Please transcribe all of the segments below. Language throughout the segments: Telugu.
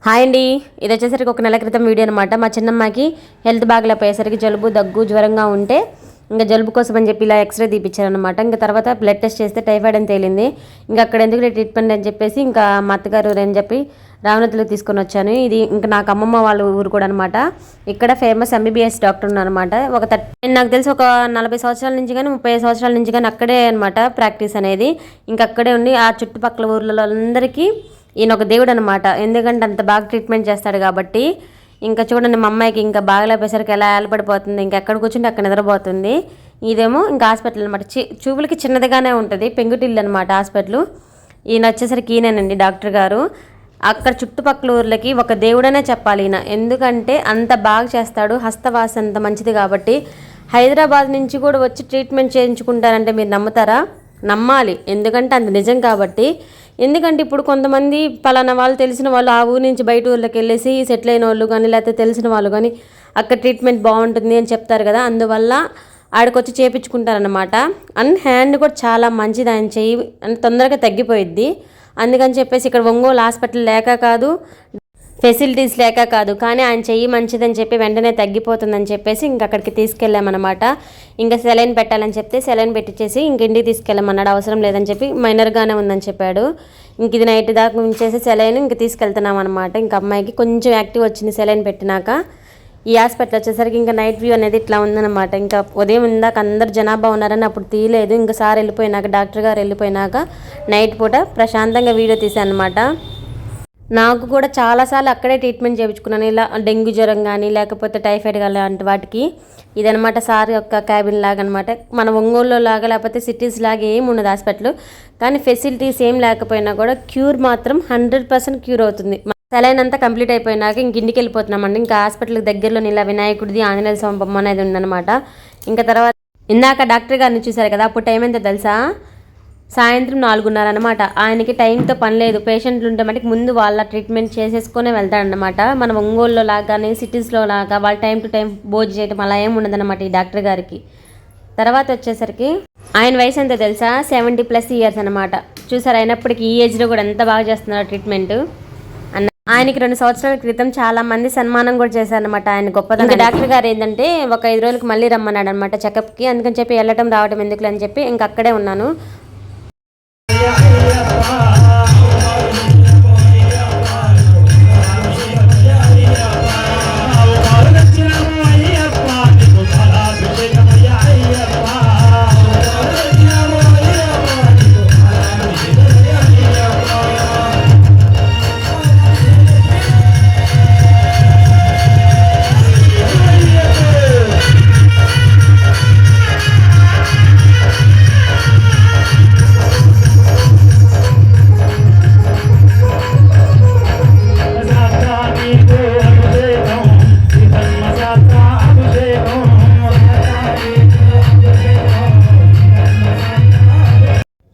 హాయ్ అండి. ఇది వచ్చేసరికి ఒక నెల క్రితం వీడియో అనమాట. మా చిన్నమ్మాయికి హెల్త్ బాగలేకపోయేసరికి జలుబు దగ్గు జ్వరంగా ఉంటే ఇంకా జలుబు కోసం అని చెప్పి ఇలా ఎక్స్రే తీపిచ్చారనమాట. ఇంకా తర్వాత బ్లడ్ టెస్ట్ చేస్తే టైఫాయిడ్ అని తేలింది. ఇంకా అక్కడ ఎందుకు ట్రీట్మెంట్ అని చెప్పేసి ఇంకా మా అత్తగారు అని చెప్పి రావణతులకు తీసుకొని వచ్చాను. ఇది ఇంకా నాకు అమ్మమ్మ వాళ్ళ ఊరు కూడా అనమాట. ఇక్కడ ఫేమస్ ఎంబీబీఎస్ డాక్టర్ ఉన్నారనమాట. నాకు తెలిసి ఒక 40 సంవత్సరాల నుంచి కానీ 30 సంవత్సరాల నుంచి కానీ అక్కడే అనమాట ప్రాక్టీస్ అనేది. ఇంకా అక్కడే ఉండి ఆ చుట్టుపక్కల ఊర్లలో అందరికీ ఈయన ఒక దేవుడు అనమాట. ఎందుకంటే అంత బాగా ట్రీట్మెంట్ చేస్తాడు కాబట్టి. ఇంకా చూడండి మా అమ్మాయికి ఇంకా బాగలేపేసరికి ఎలా ఏలపడిపోతుంది, ఇంకా ఎక్కడ కూర్చుంటే అక్కడ నిద్రపోతుంది. ఇదేమో ఇంకా హాస్పిటల్ అనమాట. చూపులకి చిన్నదిగానే ఉంటుంది, పెంకుటిల్లు అనమాట హాస్పిటల్. ఈయన వచ్చేసరికి ఈయనేనండి డాక్టర్ గారు. అక్కడ చుట్టుపక్కల ఊర్లకి ఒక దేవుడనే చెప్పాలి ఈయన, ఎందుకంటే అంత బాగా చేస్తాడు. హస్తవాస అంత మంచిది కాబట్టి హైదరాబాద్ నుంచి కూడా వచ్చి ట్రీట్మెంట్ చేయించుకుంటారంటే మీరు నమ్ముతారా? నమ్మాలి, ఎందుకంటే అంత నిజం కాబట్టి. ఎందుకంటే ఇప్పుడు కొంతమంది పలానా వాళ్ళు తెలిసిన వాళ్ళు ఆ ఊరి నుంచి బయట ఊర్లోకి వెళ్ళేసి సెటిల్ అయిన వాళ్ళు కానీ లేకపోతే తెలిసిన వాళ్ళు కానీ అక్కడ ట్రీట్మెంట్ బాగుంటుంది అని చెప్తారు కదా, అందువల్ల ఆడికొచ్చి చేయించుకుంటారనమాట. అండ్ హ్యాండ్ కూడా చాలా మంచిది, ఆయన చెయ్యి తొందరగా తగ్గిపోయిద్ది. అందుకని చెప్పేసి ఇక్కడ ఒంగోలు హాస్పిటల్ లేక కాదు, ఫెసిలిటీస్ లేక కాదు, కానీ ఆయన చెయ్యి మంచిదని చెప్పి వెంటనే తగ్గిపోతుందని చెప్పేసి ఇంక అక్కడికి తీసుకెళ్ళామన్నమాట. ఇంకా సెలైన్ పెట్టాలని చెప్తే సెలైన్ పెట్టించేసి ఇంక ఇంటికి తీసుకెళ్ళమన్నాడు. అవసరం లేదని చెప్పి మైనర్గానే ఉందని చెప్పాడు. ఇంక ఇది నైట్ దాకా ఉంచేసి సెలైన్ ఇంక తీసుకెళ్తున్నాం అనమాట. ఇంక అమ్మాయికి కొంచెం యాక్టివ్ వచ్చింది సెలైన్ పెట్టినాక. ఈ హాస్పిటల్ వచ్చేసరికి ఇంకా నైట్ వ్యూ అనేది ఇట్లా ఉందన్నమాట. ఇంకా ఉదయం ఇందాక అందరు జనాభా ఉన్నారని అప్పుడు తీయలేదు. ఇంకా సార్ వెళ్ళిపోయినాక, డాక్టర్ గారు వెళ్ళిపోయినాక నైట్ పూట ప్రశాంతంగా వీడియో తీసాను అనమాట. నాకు కూడా చాలాసార్లు అక్కడే ట్రీట్మెంట్ చేయించుకున్నాను, ఇలా డెంగ్యూ జ్వరం కానీ లేకపోతే టైఫాయిడ్ కానీ లాంటి వాటికి. ఇదనమాట సార్ యొక్క క్యాబిన్ లాగా అనమాట. మన ఒంగోలులో లాగా లేకపోతే సిటీస్ లాగా ఏమి ఉండదు హాస్పిటల్, కానీ ఫెసిలిటీస్ ఏం లేకపోయినా కూడా క్యూర్ మాత్రం 100% క్యూర్ అవుతుంది. సెలైన్ అంతా కంప్లీట్ అయిపోయినాక ఇంక ఇంటికి వెళ్ళిపోతున్నామండి. ఇంకా హాస్పిటల్కి దగ్గరలో ఇలా వినాయకుడిది ఆంజనేయ స్వామి బొమ్మ అనేది ఉందన్నమాట. ఇంకా తర్వాత ఇందాక డాక్టర్ గారిని చూశారు కదా, అప్పుడు టైం ఎంతో తెలుసా? సాయంత్రం 4:30 అనమాట. ఆయనకి టైంతో పని లేదు. పేషెంట్లు ఉంటే మటుకు ముందు వాళ్ళ ట్రీట్మెంట్ చేసేసుకునే వెళ్తాడనమాట. మన ఒంగోలులో లాగానే సిటీస్లో లాగా వాళ్ళ టైం టు టైం భోజనం చేయడం అలా ఏమి ఉండదన్నమాట ఈ డాక్టర్ గారికి. తర్వాత వచ్చేసరికి ఆయన వయసు ఎంతో తెలుసా? 70+ ఇయర్స్ అనమాట. చూసారు, అయినప్పటికీ ఈ ఏజ్లో కూడా ఎంత బాగా చేస్తున్నారు ట్రీట్మెంట్. ఆయనకి 2 సంవత్సరాల క్రితం చాలా మంది సన్మానం కూడా చేశారనమాట. ఆయన గొప్పదనం. డాక్టర్ గారు ఏంటంటే ఒక 5 రోజులకు మళ్ళీ రమ్మన్నాడు అనమాట చెకప్కి. అందుకని చెప్పి వెళ్ళటం రావడం ఎందుకులే అని చెప్పి ఇంక అక్కడే ఉన్నాను.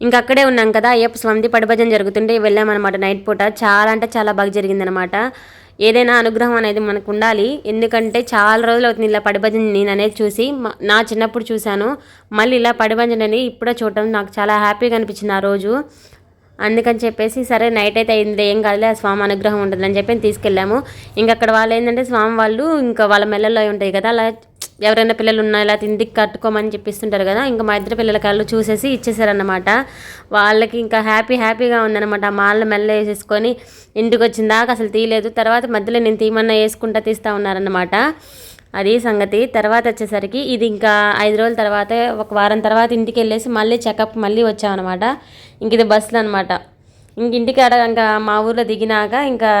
ఇంకా అక్కడే ఉన్నాం కదా, అయ్యప్ప స్వామిది పడిభజన జరుగుతుంటే వెళ్ళామన్నమాట నైట్ పూట. చాలా అంటే చాలా బాగా జరిగిందనమాట. ఏదైనా అనుగ్రహం అనేది మనకు ఉండాలి, ఎందుకంటే చాలా రోజులు అవుతుంది ఇలా పడిభజన నేను అనేది చూసి. నా చిన్నప్పుడు చూశాను, మళ్ళీ ఇలా పడిభజన అని ఇప్పుడే చూడటం నాకు చాలా హ్యాపీగా అనిపించింది ఆ రోజు. అందుకని చెప్పేసి సరే నైట్ అయితే అయింది, ఏం కాదులే, ఆ స్వామి అనుగ్రహం ఉంటుందని చెప్పి తీసుకెళ్ళాము. ఇంకా అక్కడ వాళ్ళు ఏంటంటే స్వామి వాళ్ళు ఇంకా వాళ్ళ మెల్లల్లో ఉంటాయి కదా, అలా ఎవరైనా పిల్లలు ఉన్నా ఇలా ఇంటికి కట్టుకోమని చెప్పిస్తుంటారు కదా, ఇంకా మా ఇద్దరు పిల్లల కాళ్ళు చూసేసి ఇచ్చేసారన్నమాట. వాళ్ళకి ఇంకా హ్యాపీగా ఉందన్నమాట. ఆ మాల్లో మెల్ల వేసేసుకొని ఇంటికి వచ్చిన దాకా అసలు తీయలేదు. తర్వాత మధ్యలో నేను తీయమన్నా వేసుకుంటా తీస్తూ ఉన్నారన్నమాట. అది సంగతి. తర్వాత వచ్చేసరికి ఇది ఇంకా 5 రోజుల తర్వాత, ఒక వారం తర్వాత ఇంటికి వెళ్ళేసి మళ్ళీ చెకప్ మళ్ళీ వచ్చామన్నమాట. ఇంక ఇది బస్సులు అనమాట. ఇంక ఇంటికి ఇంకా మా ఊర్లో దిగినాక ఇంకా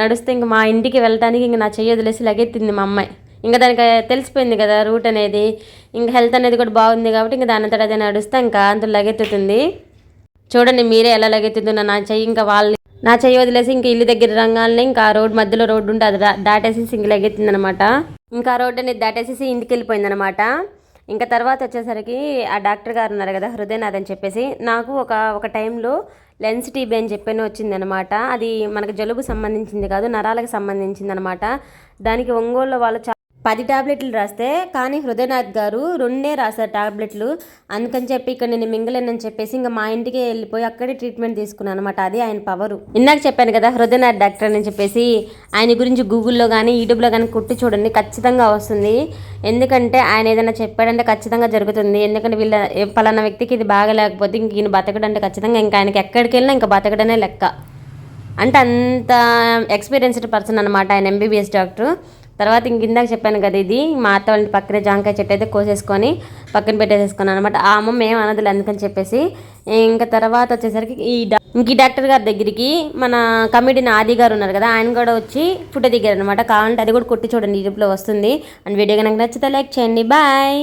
నడుస్తే ఇంక మా ఇంటికి వెళ్ళడానికి ఇంక నా చెయ్యి వదిలేసి లగెత్తింది మా అమ్మాయి. ఇంకా దానికి తెలిసిపోయింది కదా రూట్ అనేది, ఇంకా హెల్త్ అనేది కూడా బాగుంది కాబట్టి ఇంకా దాని అంతటా అదే నడుస్తే ఇంకా అంత లగెత్తుతుంది. చూడండి మీరే ఎలా లగెత్తుతుందో నా చెయ్యి. ఇంకా నా చెయ్యి వదిలేసి ఇంకా ఇల్లు దగ్గర రంగాలని ఇంకా ఆ రోడ్ మధ్యలో రోడ్డు ఉంటే అది దాటేసేసి ఇంక లగెత్తింది అనమాట. ఇంకా రోడ్డు అనేది దాటేసేసి ఇంటికి వెళ్ళిపోయిందనమాట. ఇంకా తర్వాత వచ్చేసరికి ఆ డాక్టర్ గారు ఉన్నారు కదా, హృదయనాథ్ అని చెప్పేసి, నాకు ఒక టైంలో లెన్స్ టీబీ అని చెప్పని వచ్చిందనమాట. అది మనకు జలుబు సంబంధించింది కాదు, నరాలకు సంబంధించింది అనమాట. దానికి ఒంగోలులో వాళ్ళు 10 టాబ్లెట్లు రాస్తే కానీ హృదయనాథ్ గారు 2 రాశారు టాబ్లెట్లు. అందుకని చెప్పి ఇక్కడ నేను మింగలేనని చెప్పేసి ఇంకా మా ఇంటికి వెళ్ళిపోయి అక్కడే ట్రీట్మెంట్ తీసుకున్నాను అనమాట. అది ఆయన పవరు. ఇందాక చెప్పాను కదా హృదయనాథ్ డాక్టర్ అని చెప్పేసి, ఆయన గురించి గూగుల్లో కానీ యూట్యూబ్లో కానీ కొట్టి చూడండి, ఖచ్చితంగా వస్తుంది. ఎందుకంటే ఆయన ఏదైనా చెప్పాడంటే ఖచ్చితంగా జరుగుతుంది. ఎందుకంటే వీళ్ళ పలానా వ్యక్తికి ఇది బాగా లేకపోతే ఇంక ఈయన బతకడంటే ఖచ్చితంగా ఇంకా ఆయనకి ఎక్కడికి వెళ్ళినా ఇంకా బతకడనే లెక్క. అంటే అంత ఎక్స్పీరియన్స్డ్ పర్సన్ అనమాట ఆయన, ఎంబీబీఎస్ డాక్టర్. తర్వాత ఇందాక చెప్పాను కదా, ఇది మా అత్త వాళ్ళ పక్కనే జాంకాయ చెట్టు అయితే కోసేసుకొని పక్కన పెట్టేసేసుకున్నాను అనమాట. ఆ అమ్మమ్మ ఏం అనదులు అందుకని చెప్పేసి. ఇంకా తర్వాత వచ్చేసరికి ఈ డాక్టర్ గారి దగ్గరికి మన కమిడీని ఆది గారు ఉన్నారు కదా, ఆయన కూడా వచ్చి ఫోటో దిగారు అనమాట. కావాలంటే అది కూడా కొట్టి చూడండి, యూట్యూబ్లో వస్తుంది. అండ్ వీడియో కనుక నచ్చితే లైక్ చేయండి. బాయ్.